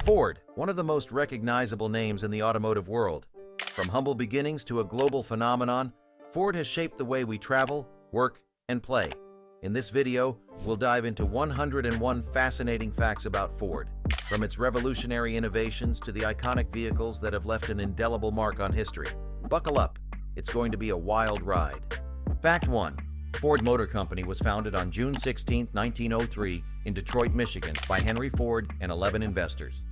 Ford, one of the most recognizable names in the automotive world. From humble beginnings to a global phenomenon, Ford has shaped the way we travel, work, and play. In this video, we'll dive into 101 fascinating facts about Ford, from its revolutionary innovations to the iconic vehicles that have left an indelible mark on history. Buckle up, it's going to be a wild ride. Fact 1. Ford Motor Company was founded on June 16, 1903 in Detroit, Michigan by Henry Ford and 11 investors.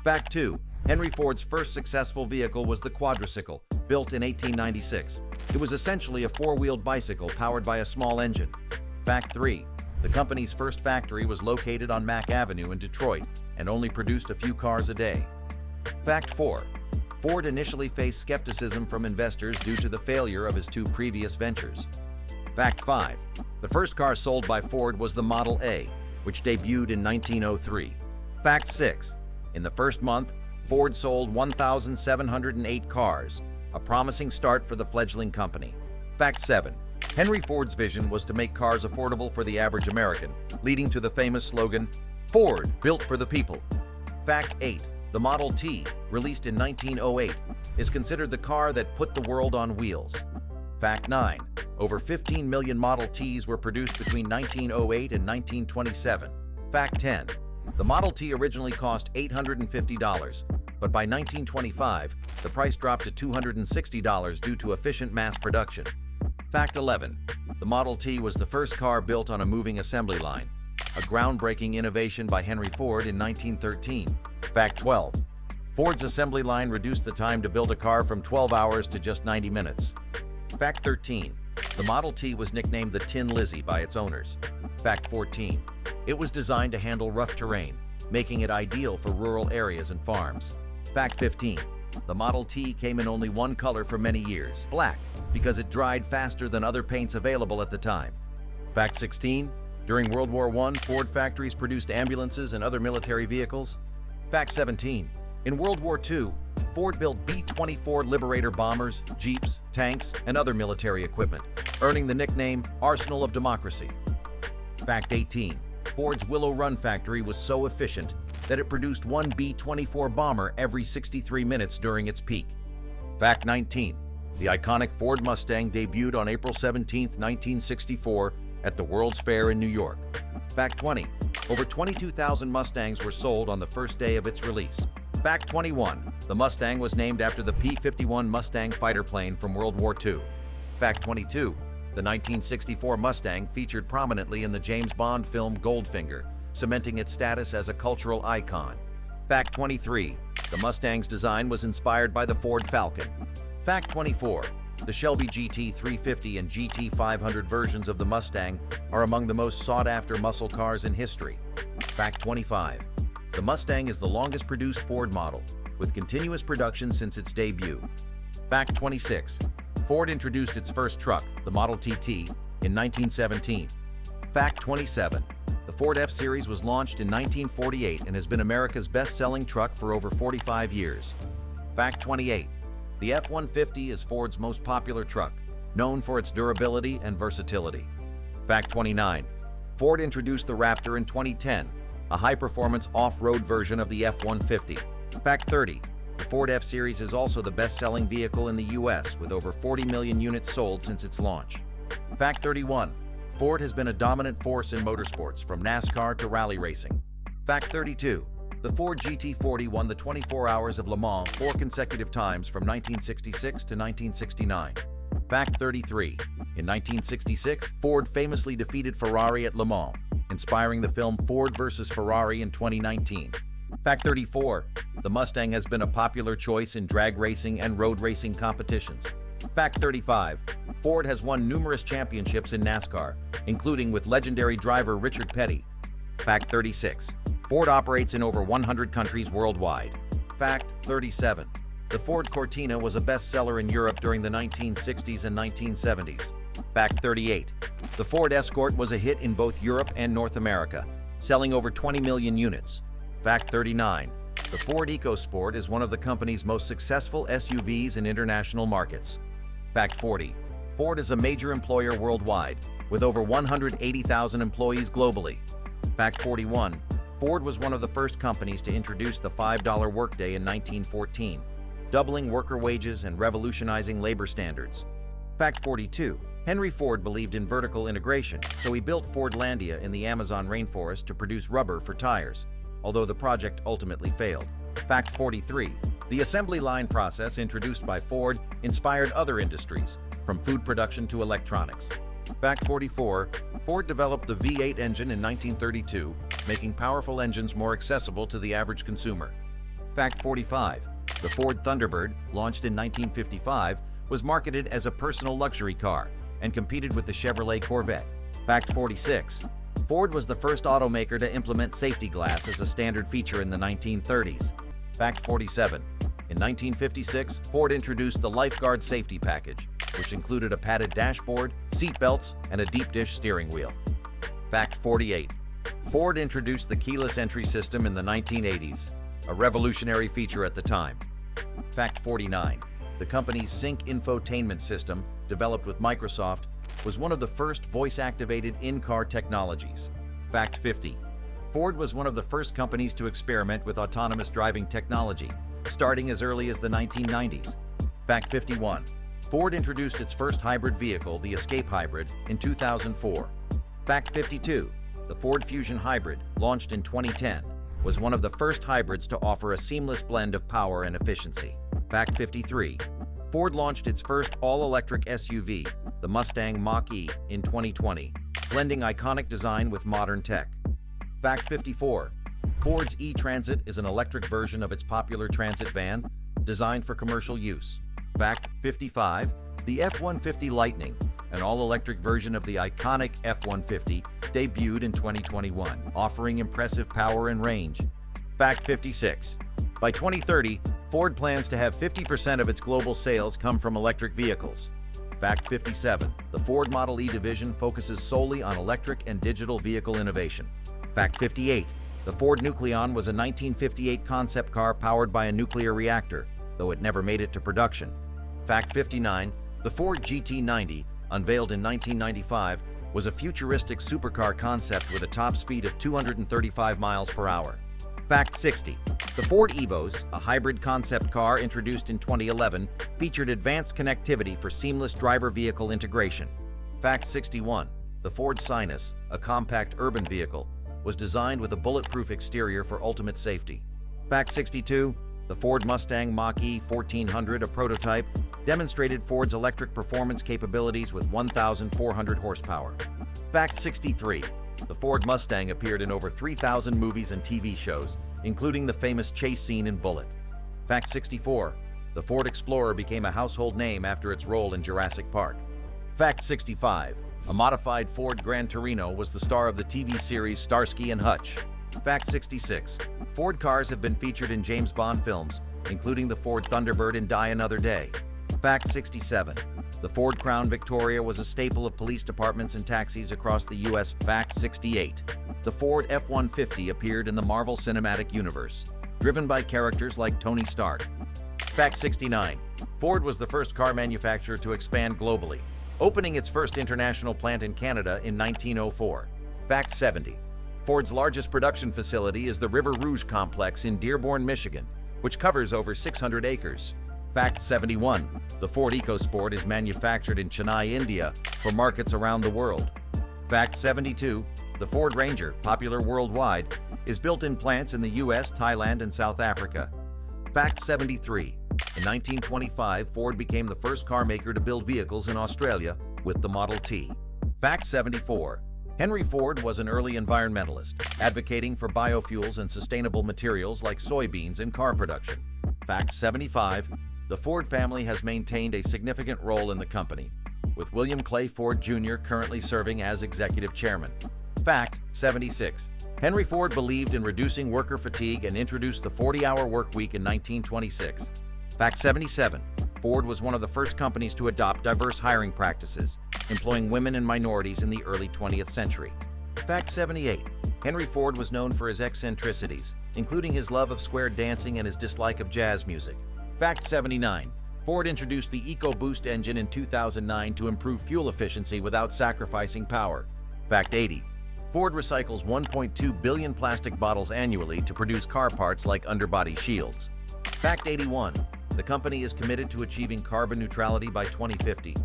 Fact 2. Henry Ford's first successful vehicle was the quadricycle, built in 1896. It was essentially a four-wheeled bicycle powered by a small engine. Fact 3. The company's first factory was located on Mack Avenue in Detroit and only produced a few cars a day. Fact 4. Ford initially faced skepticism from investors due to the failure of his two previous ventures. Fact 5. The first car sold by Ford was the Model A, which debuted in 1903. Fact 6. In the first month, Ford sold 1,708 cars, a promising start for the fledgling company. Fact 7. Henry Ford's vision was to make cars affordable for the average American, leading to the famous slogan, "Ford, built for the people." Fact 8. The Model T, released in 1908, is considered the car that put the world on wheels. Fact 9. Over 15 million Model Ts were produced between 1908 and 1927. Fact 10. The Model T originally cost $850, but by 1925, the price dropped to $260 due to efficient mass production. Fact 11. The Model T was the first car built on a moving assembly line, a groundbreaking innovation by Henry Ford in 1913. Fact 12. Ford's assembly line reduced the time to build a car from 12 hours to just 90 minutes. Fact 13. The Model T was nicknamed the Tin Lizzie by its owners. Fact 14. It was designed to handle rough terrain, making it ideal for rural areas and farms. Fact 15. The Model T came in only one color for many years, black, because it dried faster than other paints available at the time. Fact 16. During World War I, Ford factories produced ambulances and other military vehicles. Fact 17. In World War II, Ford built B-24 Liberator bombers, jeeps, tanks, and other military equipment, earning the nickname Arsenal of Democracy. Fact 18. Ford's Willow Run factory was so efficient that it produced one B-24 bomber every 63 minutes during its peak. Fact 19. The iconic Ford Mustang debuted on April 17, 1964 at the World's Fair in New York. Fact 20. Over 22,000 Mustangs were sold on the first day of its release. Fact 21. The Mustang was named after the P-51 Mustang fighter plane from World War II. Fact 22. The 1964 Mustang featured prominently in the James Bond film Goldfinger, cementing its status as a cultural icon. Fact 23. The Mustang's design was inspired by the Ford Falcon. Fact 24. The Shelby GT350 and GT500 versions of the Mustang are among the most sought-after muscle cars in history. Fact 25. The Mustang is the longest produced Ford model, with continuous production since its debut. Fact 26. Ford introduced its first truck, the Model TT, in 1917. Fact 27. The Ford F-Series was launched in 1948 and has been America's best-selling truck for over 45 years. Fact 28. The F-150 is Ford's most popular truck, known for its durability and versatility. Fact 29. Ford introduced the Raptor in 2010, a high-performance off-road version of the F-150. Fact 30. The Ford F-Series is also the best-selling vehicle in the U.S., with over 40 million units sold since its launch. Fact 31. Ford has been a dominant force in motorsports, from NASCAR to rally racing. Fact 32. The Ford GT40 won the 24 Hours of Le Mans 4 consecutive times from 1966 to 1969. Fact 33. In 1966, Ford famously defeated Ferrari at Le Mans, inspiring the film Ford vs. Ferrari in 2019. Fact 34. The Mustang has been a popular choice in drag racing and road racing competitions. Fact 35. Ford has won numerous championships in NASCAR, including with legendary driver Richard Petty. Fact 36. Ford operates in over 100 countries worldwide. Fact 37. The Ford Cortina was a bestseller in Europe during the 1960s and 1970s. Fact 38. The Ford Escort was a hit in both Europe and North America, selling over 20 million units. Fact 39. The Ford EcoSport is one of the company's most successful SUVs in international markets. Fact 40. Ford is a major employer worldwide, with over 180,000 employees globally. Fact 41. Ford was one of the first companies to introduce the $5 workday in 1914, doubling worker wages and revolutionizing labor standards. Fact 42. Henry Ford believed in vertical integration, so he built Fordlandia in the Amazon rainforest to produce rubber for tires, although the project ultimately failed. Fact 43. The assembly line process introduced by Ford inspired other industries, from food production to electronics. Fact 44. Ford developed the V8 engine in 1932, making powerful engines more accessible to the average consumer. Fact 45. The Ford Thunderbird, launched in 1955, was marketed as a personal luxury car and competed with the Chevrolet Corvette. Fact 46. Ford was the first automaker to implement safety glass as a standard feature in the 1930s. Fact 47. In 1956, Ford introduced the Lifeguard Safety Package, which included a padded dashboard, seat belts, and a deep-dish steering wheel. Fact 48. Ford introduced the keyless entry system in the 1980s, a revolutionary feature at the time. Fact 49. The company's Sync infotainment system, developed with Microsoft, was one of the first voice-activated in-car technologies. Fact 50. Ford was one of the first companies to experiment with autonomous driving technology, starting as early as the 1990s. Fact 51. Ford introduced its first hybrid vehicle, the Escape Hybrid, in 2004. Fact 52. The Ford Fusion Hybrid, launched in 2010, was one of the first hybrids to offer a seamless blend of power and efficiency. Fact 53. Ford launched its first all-electric SUV, the Mustang Mach-E, in 2020, blending iconic design with modern tech. Fact 54. Ford's E-Transit is an electric version of its popular transit van, designed for commercial use. Fact 55. The F-150 Lightning, an all-electric version of the iconic F-150, debuted in 2021, offering impressive power and range. Fact 56. By 2030, Ford plans to have 50% of its global sales come from electric vehicles. Fact 57. The Ford Model E division focuses solely on electric and digital vehicle innovation. Fact 58. The Ford Nucleon was a 1958 concept car powered by a nuclear reactor, though it never made it to production. Fact 59. The Ford GT90, unveiled in 1995, was a futuristic supercar concept with a top speed of 235 miles per hour. Fact 60. The Ford Evos, a hybrid concept car introduced in 2011, featured advanced connectivity for seamless driver-vehicle integration. Fact 61. The Ford Sinus, a compact urban vehicle, was designed with a bulletproof exterior for ultimate safety. Fact 62. The Ford Mustang Mach-E 1400, a prototype, demonstrated Ford's electric performance capabilities with 1,400 horsepower. Fact 63. The Ford Mustang appeared in over 3,000 movies and TV shows, including the famous chase scene in Bullitt. Fact 64. The Ford Explorer became a household name after its role in Jurassic Park. Fact 65. A modified Ford Gran Torino was the star of the TV series Starsky and Hutch. Fact 66. Ford cars have been featured in James Bond films, including the Ford Thunderbird in Die Another Day. Fact 67. The Ford Crown Victoria was a staple of police departments and taxis across the U.S. Fact 68. The Ford F-150 appeared in the Marvel Cinematic Universe, driven by characters like Tony Stark. Fact 69. Ford was the first car manufacturer to expand globally, opening its first international plant in Canada in 1904. Fact 70. Ford's largest production facility is the River Rouge complex in Dearborn, Michigan, which covers over 600 acres. Fact 71. The Ford EcoSport is manufactured in Chennai, India, for markets around the world. Fact 72. The Ford Ranger, popular worldwide, is built in plants in the US, Thailand, and South Africa. Fact 73. In 1925, Ford became the first car maker to build vehicles in Australia with the Model T. Fact 74. Henry Ford was an early environmentalist, advocating for biofuels and sustainable materials like soybeans in car production. Fact 75. The Ford family has maintained a significant role in the company, with William Clay Ford Jr. currently serving as executive chairman. Fact 76. Henry Ford believed in reducing worker fatigue and introduced the 40-hour work week in 1926. Fact 77. Ford was one of the first companies to adopt diverse hiring practices, employing women and minorities in the early 20th century. Fact 78. Henry Ford was known for his eccentricities, including his love of square dancing and his dislike of jazz music. Fact 79. Ford introduced the EcoBoost engine in 2009 to improve fuel efficiency without sacrificing power. Fact 80. Ford recycles 1.2 billion plastic bottles annually to produce car parts like underbody shields. Fact 81. The company is committed to achieving carbon neutrality by 2050.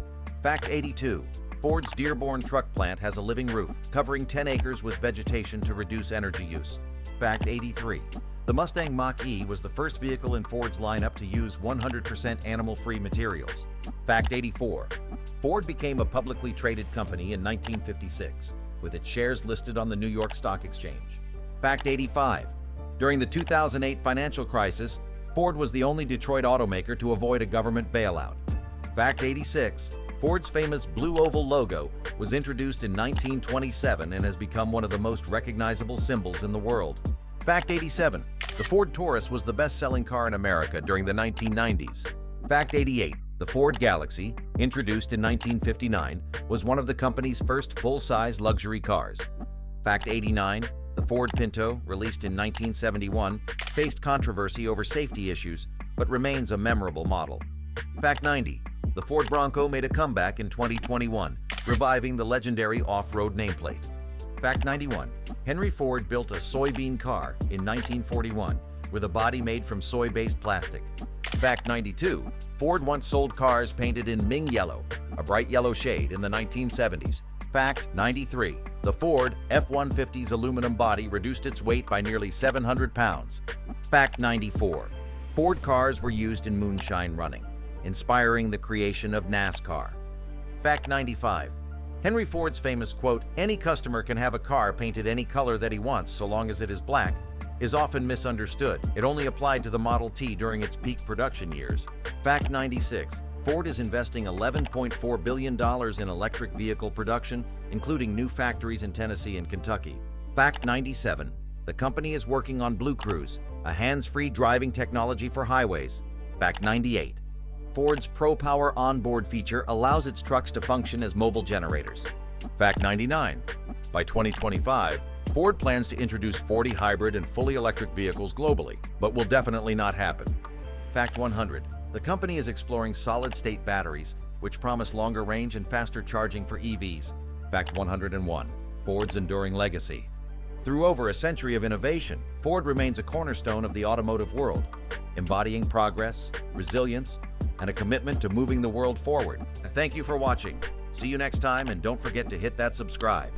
Fact 82. Ford's Dearborn truck plant has a living roof, covering 10 acres with vegetation to reduce energy use. Fact 83. The Mustang Mach-E was the first vehicle in Ford's lineup to use 100% animal-free materials. Fact 84. Ford became a publicly traded company in 1956, with its shares listed on the New York Stock Exchange. Fact 85. During the 2008 financial crisis, Ford was the only Detroit automaker to avoid a government bailout. Fact 86. Ford's famous blue oval logo was introduced in 1927 and has become one of the most recognizable symbols in the world. Fact 87. The Ford Taurus was the best-selling car in America during the 1990s. Fact 88. The Ford Galaxy, introduced in 1959, was one of the company's first full-size luxury cars. Fact 89. The Ford Pinto, released in 1971, faced controversy over safety issues, but remains a memorable model. Fact 90. The Ford Bronco made a comeback in 2021, reviving the legendary off-road nameplate. Fact 91. Henry Ford built a soybean car in 1941 with a body made from soy-based plastic. Fact 92. Ford once sold cars painted in Ming yellow, a bright yellow shade, in the 1970s. Fact 93. The Ford F-150's aluminum body reduced its weight by nearly 700 pounds. Fact 94. Ford cars were used in moonshine running, inspiring the creation of NASCAR. Fact 95. Henry Ford's famous quote, "Any customer can have a car painted any color that he wants so long as it is black," is often misunderstood. It only applied to the Model T during its peak production years. Fact 96. Ford is investing $11.4 billion in electric vehicle production, including new factories in Tennessee and Kentucky. Fact 97. The company is working on Blue Cruise, a hands-free driving technology for highways. Fact 98. Ford's ProPower onboard feature allows its trucks to function as mobile generators. Fact 99. By 2025, Ford plans to introduce 40 hybrid and fully electric vehicles globally, but will definitely not happen. Fact 100. The company is exploring solid-state batteries, which promise longer range and faster charging for EVs. Fact 101. Ford's enduring legacy. Through over a century of innovation, Ford remains a cornerstone of the automotive world, embodying progress, resilience, and a commitment to moving the world forward. Thank you for watching. See you next time, and don't forget to hit that subscribe.